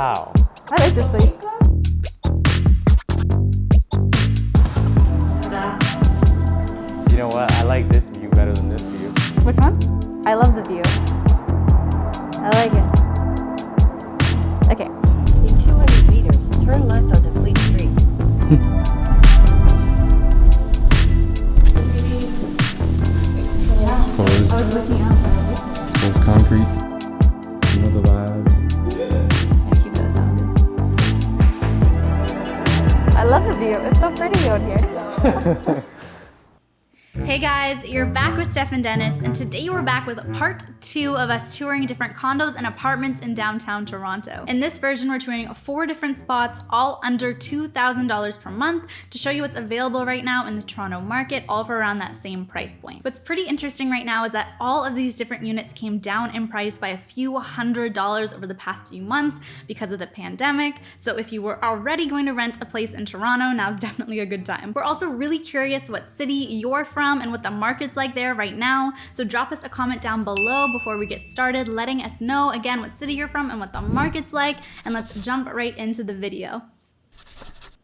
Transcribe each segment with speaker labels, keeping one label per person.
Speaker 1: Wow.
Speaker 2: I like this place.
Speaker 1: You know what? I like this view better than this view.
Speaker 2: Which one? I love the view. I like it. Okay.
Speaker 3: In 200 meters, turn left onto Fleet Street.
Speaker 1: Exposed.
Speaker 2: I was looking out.
Speaker 1: Exposed concrete. You know the vibe.
Speaker 2: Keep that sound. I love the view. It's so pretty out here.
Speaker 4: Hey guys, you're back with Steph and Dennis, and today we're back with part 2 of us touring different condos and apartments in downtown Toronto. In this version, we're touring 4 different spots, all under $2,000 per month, to show you what's available right now in the Toronto market, all for around that same price point. What's pretty interesting right now is that all of these different units came down in price by a few $100s over the past few months because of the pandemic. So if you were already going to rent a place in Toronto, now's definitely a good time. We're also really curious what city you're from and what the market's like there right now. So drop us a comment down below before we get started, letting us know again what city you're from and what the market's like, and let's jump right into the video.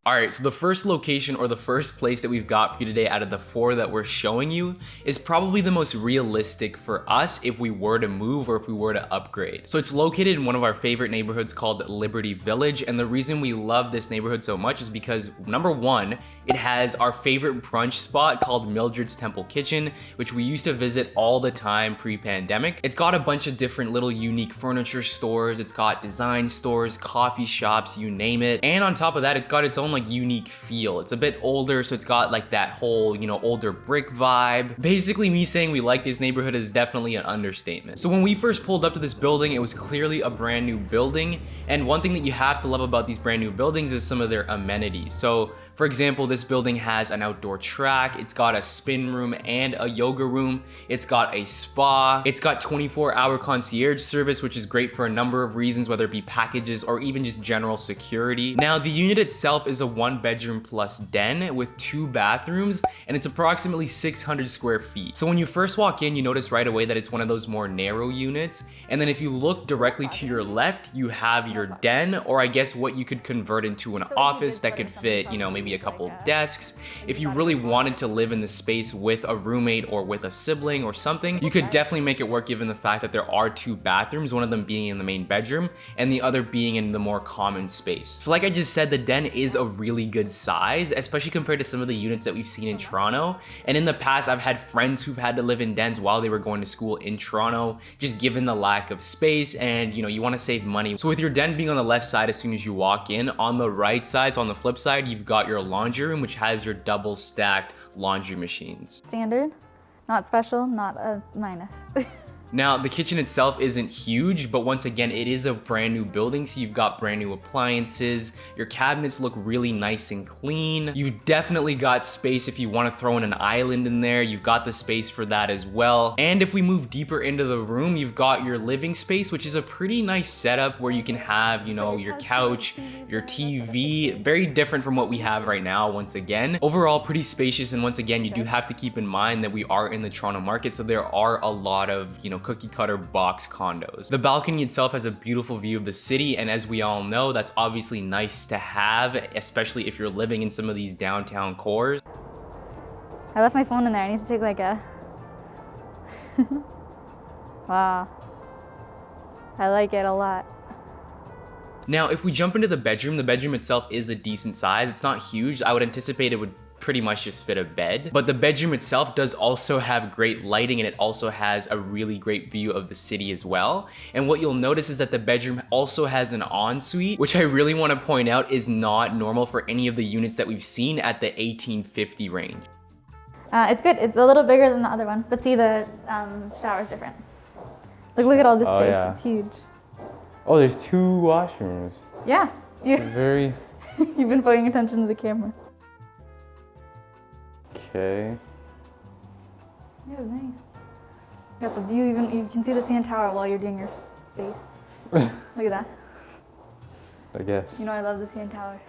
Speaker 5: All right, so the first location or the first place that we've got for you today out of the 4 that we're showing you is probably the most realistic for us if we were to move or if we were to upgrade. So it's located in one of our favorite neighborhoods called Liberty Village, and the reason we love this neighborhood so much is because number 1, it has our favorite brunch spot called Mildred's Temple Kitchen, which we used to visit all the time pre-pandemic. It's got a bunch of different little unique furniture stores, it's got design stores, coffee shops, you name it. And on top of that, it's got its own like unique feel. It's a bit older, so it's got like that whole, you know, older brick vibe. Basically, me saying we like this neighborhood is definitely an understatement. So when we first pulled up to this building, it was clearly a brand new building. And one thing that you have to love about these brand new buildings is some of their amenities. So for example, this building has an outdoor track, it's got a spin room and a yoga room, it's got a spa, it's got 24-hour concierge service, which is great for a number of reasons, whether it be packages or even just general security. Now, the unit itself is a 1-bedroom plus den with 2 bathrooms, and it's approximately 600 square feet. So when you first walk in, you notice right away that it's one of those more narrow units. And then if you look directly to your left, you have your den, or I guess what you could convert into an office that could fit, you know, maybe a couple desks. If you really wanted to live in the space with a roommate or with a sibling or something, you could definitely make it work given the fact that there are 2 bathrooms, one of them being in the main bedroom and the other being in the more common space. So like I just said, the den is a really good size, especially compared to some of the units that we've seen in Toronto. And in the past, I've had friends who've had to live in dens while they were going to school in Toronto, just given the lack of space, and you know, you want to save money. So with your den being on the left side as soon as you walk in, on the right side, so on the flip side, you've got your laundry room, which has your double stacked laundry machines.
Speaker 2: Standard, not special, not a minus.
Speaker 5: Now, the kitchen itself isn't huge, but once again, it is a brand new building, so you've got brand new appliances. Your cabinets look really nice and clean. You've definitely got space if you want to throw in an island in there. You've got the space for that as well. And if we move deeper into the room, you've got your living space, which is a pretty nice setup where you can have, you know, your couch, your TV, very different from what we have right now, once again. Overall, pretty spacious, and once again, you do have to keep in mind that we are in the Toronto market, so there are a lot of, you know, cookie cutter box condos. The balcony itself has a beautiful view of the city, and as we all know, that's obviously nice to have, especially if you're living in some of these downtown cores.
Speaker 2: I left my phone in there. I need to take like a... Wow. I like it a lot.
Speaker 5: Now, if we jump into the bedroom itself is a decent size. It's not huge. I would anticipate it would pretty much just fit a bed, but the bedroom itself does also have great lighting, and it also has a really great view of the city as well. And what you'll notice is that the bedroom also has an ensuite, which I really want to point out is not normal for any of the units that we've seen at the 1850 range.
Speaker 2: It's good. It's a little bigger than the other one, but see, the shower's different. Look at all this space.
Speaker 1: Yeah.
Speaker 2: It's huge.
Speaker 1: Oh, there's 2 washrooms.
Speaker 2: Yeah.
Speaker 1: It's very...
Speaker 2: You've been paying attention to the camera.
Speaker 1: Okay.
Speaker 2: Yeah, it's nice. You got the view, even you can see the CN Tower while you're doing your face. Look at that.
Speaker 1: I guess.
Speaker 2: You know I love the CN Tower.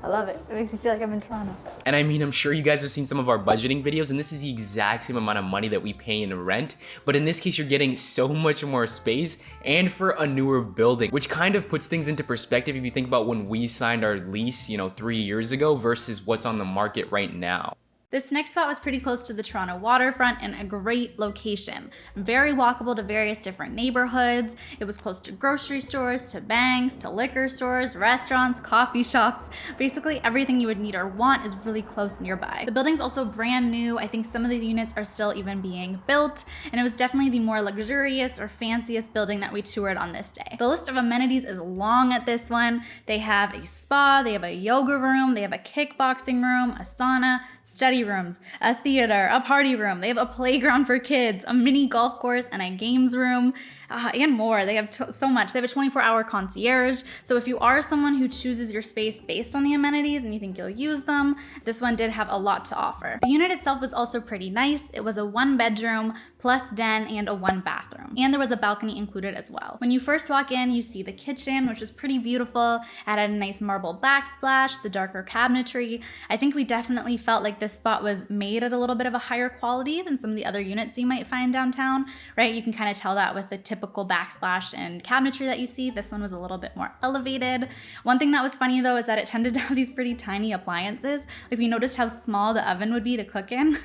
Speaker 2: I love it. It makes me feel like I'm in Toronto.
Speaker 5: And I mean, I'm sure you guys have seen some of our budgeting videos, and this is the exact same amount of money that we pay in rent. But in this case, you're getting so much more space and for a newer building, which kind of puts things into perspective if you think about when we signed our lease, 3 years ago versus what's on the market right now.
Speaker 4: This next spot was pretty close to the Toronto waterfront and a great location. Very walkable to various different neighborhoods. It was close to grocery stores, to banks, to liquor stores, restaurants, coffee shops. Basically everything you would need or want is really close nearby. The building's also brand new. I think some of these units are still even being built, and it was definitely the more luxurious or fanciest building that we toured on this day. The list of amenities is long at this one. They have a spa, they have a yoga room, they have a kickboxing room, a sauna, study rooms, a theater, a party room. They have a playground for kids, a mini golf course, and a games room, and more. They have so much. They have a 24-hour concierge. So if you are someone who chooses your space based on the amenities and you think you'll use them, this one did have a lot to offer. The unit itself was also pretty nice. It was a 1-bedroom plus den and a 1-bathroom. And there was a balcony included as well. When you first walk in, you see the kitchen, which was pretty beautiful. It had a nice marble backsplash, the darker cabinetry. I think we definitely felt like this spot was made at a little bit of a higher quality than some of the other units you might find downtown, right? You can kind of tell that with the typical backsplash and cabinetry that you see. This one was a little bit more elevated. One thing that was funny though is that it tended to have these pretty tiny appliances. Like we noticed how small the oven would be to cook in,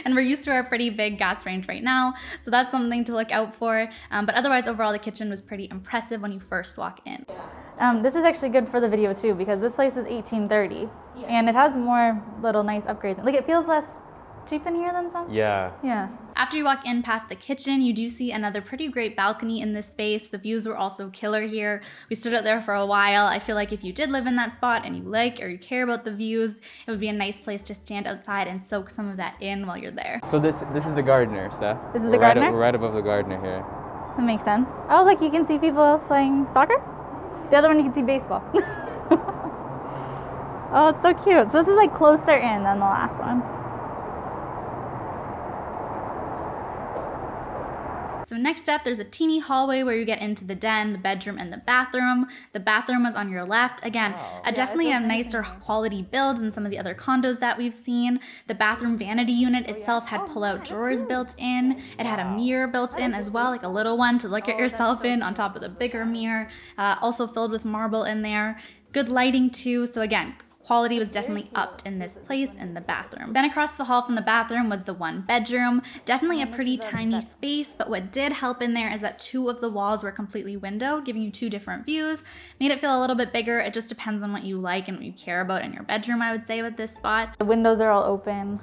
Speaker 4: and we're used to our pretty big gas range right now, so that's something to look out for. But otherwise, overall, the kitchen was pretty impressive when you first walk in.
Speaker 2: This is actually good for the video too, because this place is 1830, and it has more little nice upgrades. Like it feels less cheap in here than some.
Speaker 1: Yeah.
Speaker 2: Yeah.
Speaker 4: After you walk in past the kitchen, you do see another pretty great balcony in this space. The views were also killer here. We stood out there for a while. I feel like if you did live in that spot and you like or you care about the views, it would be a nice place to stand outside and soak some of that in while you're there.
Speaker 1: So this is the gardener, Steph.
Speaker 2: This is
Speaker 1: We're
Speaker 2: the gardener?
Speaker 1: We're right above the gardener here.
Speaker 2: That makes sense. Oh, like you can see people playing soccer? The other one you can see baseball. Oh, it's so cute. So this is like closer in than the last one.
Speaker 4: So next up, there's a teeny hallway where you get into the den, the bedroom, and the bathroom. The bathroom was on your left. Again, definitely a nicer quality build than some of the other condos that we've seen. The bathroom vanity unit itself had pull-out drawers built in. It had a mirror built in as well, like a little one to look at yourself in on top of the bigger mirror. Also filled with marble in there. Good lighting too. So again, quality was definitely upped in this place in the bathroom. Then across the hall from the bathroom was the 1-bedroom. Definitely a pretty tiny space, but what did help in there is that 2 of the walls were completely windowed, giving you 2 different views. Made it feel a little bit bigger. It just depends on what you like and what you care about in your bedroom, I would say, with this spot.
Speaker 2: The windows are all open.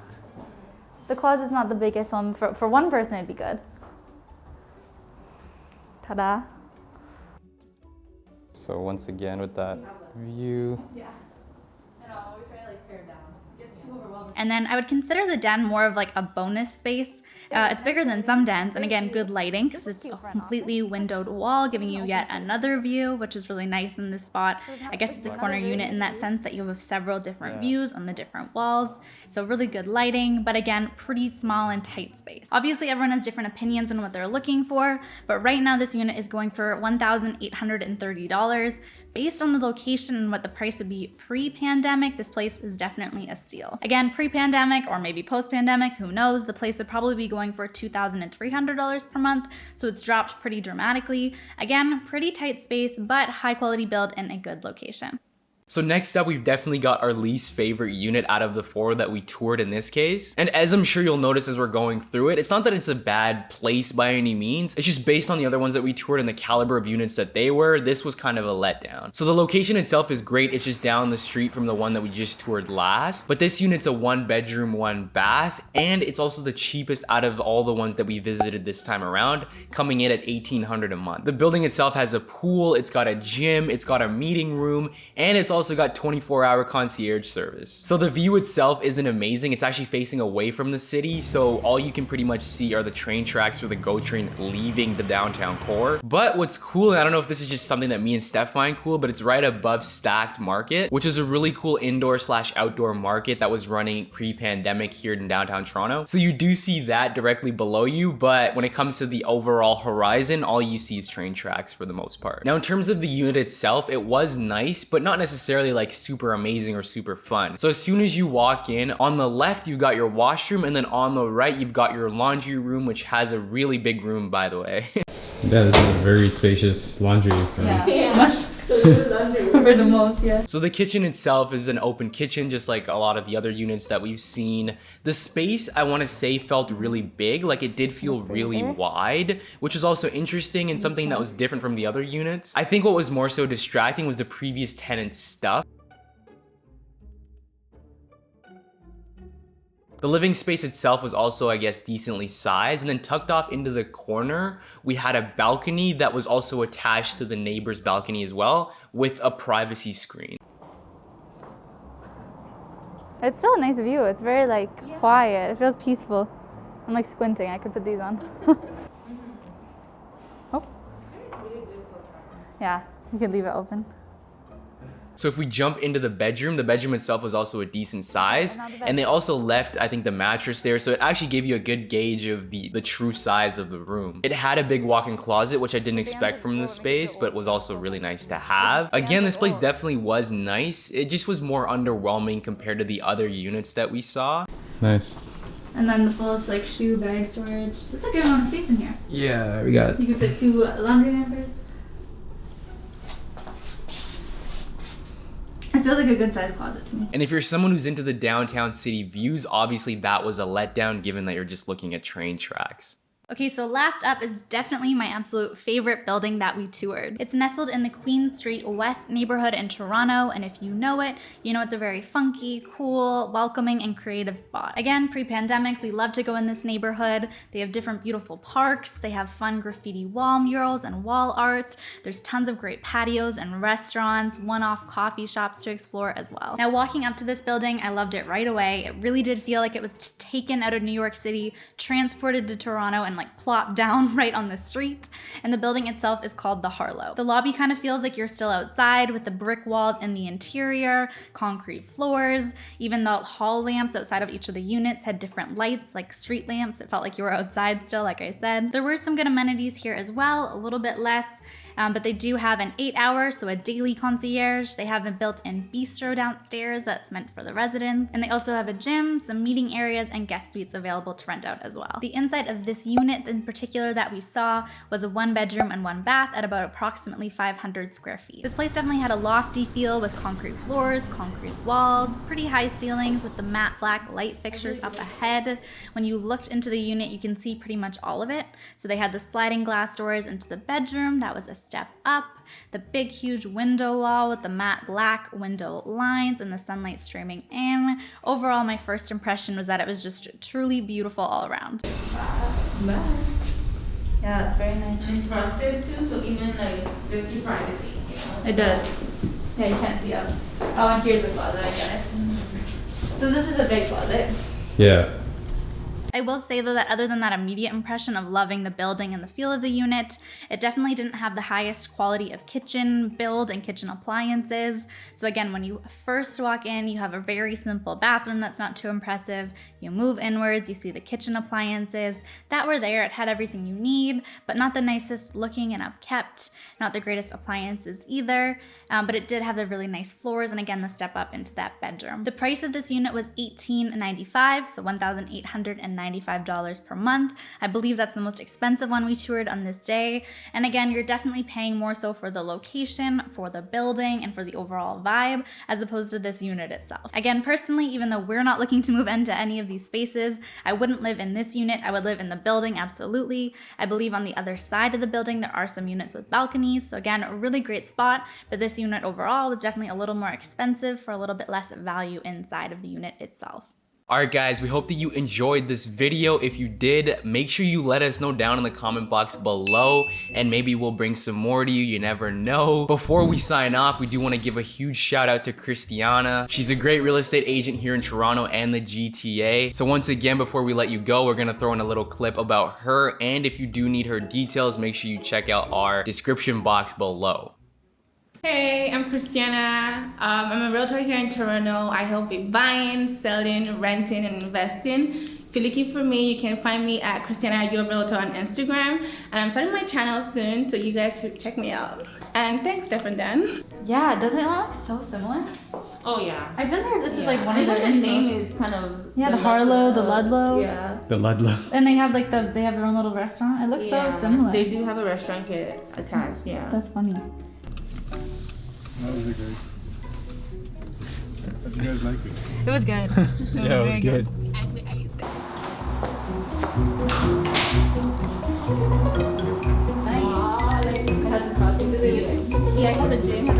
Speaker 2: The closet's not the biggest one. For one person, it'd be good. Ta-da.
Speaker 1: So once again with that view.
Speaker 4: And then I would consider the den more of like a bonus space. It's bigger than some dens, and again, good lighting because it's a completely windowed wall, giving you yet another view, which is really nice in this spot. I guess it's a corner unit in that sense that you have several different views on the different walls. So really good lighting, but again, pretty small and tight space. Obviously, everyone has different opinions on what they're looking for, but right now this unit is going for $1,830. Based on the location and what the price would be pre-pandemic, this place is definitely a steal. Again, pre-pandemic or maybe post-pandemic, who knows, the place would probably be going for $2,300 per month, so it's dropped pretty dramatically. Again, pretty tight space, but high quality build in a good location.
Speaker 5: So next up, we've definitely got our least favorite unit out of the 4 that we toured in this case. And as I'm sure you'll notice as we're going through it, it's not that it's a bad place by any means. It's just based on the other ones that we toured and the caliber of units that they were, this was kind of a letdown. So the location itself is great. It's just down the street from the one that we just toured last. But this unit's a 1-bedroom, 1-bath, and it's also the cheapest out of all the ones that we visited this time around, coming in at $1,800 a month. The building itself has a pool, it's got a gym, it's got a meeting room, and it's also got 24-hour concierge service. So the view itself isn't amazing. It's actually facing away from the city, so all you can pretty much see are the train tracks for the GO train leaving the downtown core. But what's cool, and I don't know if this is just something that me and Steph find cool, but it's right above Stacked Market, which is a really cool indoor/outdoor market that was running pre-pandemic here in downtown Toronto. So you do see that directly below you, but when it comes to the overall horizon, all you see is train tracks for the most part. Now, in terms of the unit itself, it was nice, but not necessarily necessarily like super amazing or super fun. So as soon as you walk in, on the left, you've got your washroom, and then on the right, you've got your laundry room, which has a really big room, by the way.
Speaker 6: Yeah, this is a very spacious laundry room.
Speaker 2: Yeah. For the most, yeah.
Speaker 5: So the kitchen itself is an open kitchen, just like a lot of the other units that we've seen. The space, I want to say, felt really big. Like it did feel really wide, which is also interesting and something that was different from the other units. I think what was more so distracting was the previous tenant's stuff. The living space itself was also, I guess, decently sized, and then tucked off into the corner, we had a balcony that was also attached to the neighbor's balcony as well, with a privacy screen.
Speaker 2: It's still a nice view. It's very like quiet. It feels peaceful. I'm like squinting. I could put these on. Oh. Yeah, you could leave it open.
Speaker 5: So if we jump into the bedroom itself was also a decent size, and they also left, I think, the mattress there, so it actually gave you a good gauge of the true size of the room. It had a big walk-in closet, which I didn't expect from this space, but was also really nice to have. Again, this place definitely was nice. It just was more underwhelming compared to the other units that we saw.
Speaker 6: Nice.
Speaker 2: And then the full like shoe bag storage. It's like a good amount of space in here.
Speaker 6: Yeah, we got.
Speaker 2: You could fit 2 laundry hampers. It feels like a good sized closet to me.
Speaker 5: And if you're someone who's into the downtown city views, obviously that was a letdown given that you're just looking at train tracks.
Speaker 4: Okay, so last up is definitely my absolute favorite building that we toured. It's nestled in the Queen Street West neighborhood in Toronto, and if you know it, you know it's a very funky, cool, welcoming, and creative spot. Again, pre-pandemic, we love to go in this neighborhood. They have different beautiful parks, they have fun graffiti wall murals and wall art. There's tons of great patios and restaurants, one-off coffee shops to explore as well. Now, walking up to this building, I loved it right away. It really did feel like it was just taken out of New York City, transported to Toronto, and like plopped down right on the street. And the building itself is called the Harlow. The lobby kind of feels like you're still outside with the brick walls in the interior, concrete floors. Even the hall lamps outside of each of the units had different lights, like street lamps. It felt like you were outside still, like I said. There were some good amenities here as well, a little bit less. But they do have an 8-hour, so a daily concierge. They have a built-in bistro downstairs that's meant for the residents. And they also have a gym, some meeting areas, and guest suites available to rent out as well. The inside of this unit in particular that we saw was a 1-bedroom and 1 bath at about approximately 500 square feet. This place definitely had a lofty feel with concrete floors, concrete walls, pretty high ceilings with the matte black light fixtures up ahead. When you looked into the unit, you can see pretty much all of it. So they had the sliding glass doors into the bedroom. That was a step up, the big huge window wall with the matte black window lines and the sunlight streaming in. Overall, my first impression was that it was just truly beautiful all around.
Speaker 2: Yeah, it's very nice.
Speaker 7: And it's frosted too, so even like there's your privacy, you know.
Speaker 2: It does. Yeah, you can't see up. Oh, and here's the closet, I get it. So this is a big closet.
Speaker 6: Yeah.
Speaker 4: I will say though that other than that immediate impression of loving the building and the feel of the unit, it definitely didn't have the highest quality of kitchen build and kitchen appliances. So again, when you first walk in, you have a very simple bathroom that's not too impressive. You move inwards, you see the kitchen appliances that were there. It had everything you need, but not the nicest looking and upkept, not the greatest appliances either. But it did have the really nice floors and again, the step up into that bedroom. The price of this unit was $1,895, so $1,895 per month. I believe that's the most expensive one we toured on this day. And again, you're definitely paying more so for the location, for the building, and for the overall vibe, as opposed to this unit itself. Again, personally, even though we're not looking to move into any of these spaces, I wouldn't live in this unit. I would live in the building, absolutely. I believe on the other side of the building, there are some units with balconies. So again, a really great spot, but this unit overall was definitely a little more expensive for a little bit less value inside of the unit itself.
Speaker 5: Alright guys, we hope that you enjoyed this video. If you did, make sure you let us know down in the comment box below and maybe we'll bring some more to you, you never know. Before we sign off, we do want to give a huge shout out to Christianah. She's a great real estate agent here in Toronto and the GTA. So once again, before we let you go, we're going to throw in a little clip about her, and if you do need her details, make sure you check out our description box below.
Speaker 7: Hey, I'm Christianah. I'm a realtor here in Toronto. I help with buying, selling, renting, and investing. If you're looking for me, you can find me at Christianah Your Realtor on Instagram. And I'm starting my channel soon, so you guys should check me out. And thanks, Steph Den.
Speaker 2: Yeah, doesn't it look so similar?
Speaker 7: Oh yeah.
Speaker 2: I've been there. This is like one of their
Speaker 7: the name is kind of
Speaker 2: Yeah, the Harlow, the Ludlow.
Speaker 7: Yeah.
Speaker 6: The Ludlow.
Speaker 2: And they have like they have their own little restaurant. It looks so similar.
Speaker 7: They do have a restaurant here attached. Yeah.
Speaker 2: That's funny.
Speaker 8: How was it, guys? How'd you guys like it?
Speaker 2: It was good.
Speaker 6: Yeah, it was
Speaker 2: very
Speaker 6: good.
Speaker 2: Nice. Yeah, I have the gym.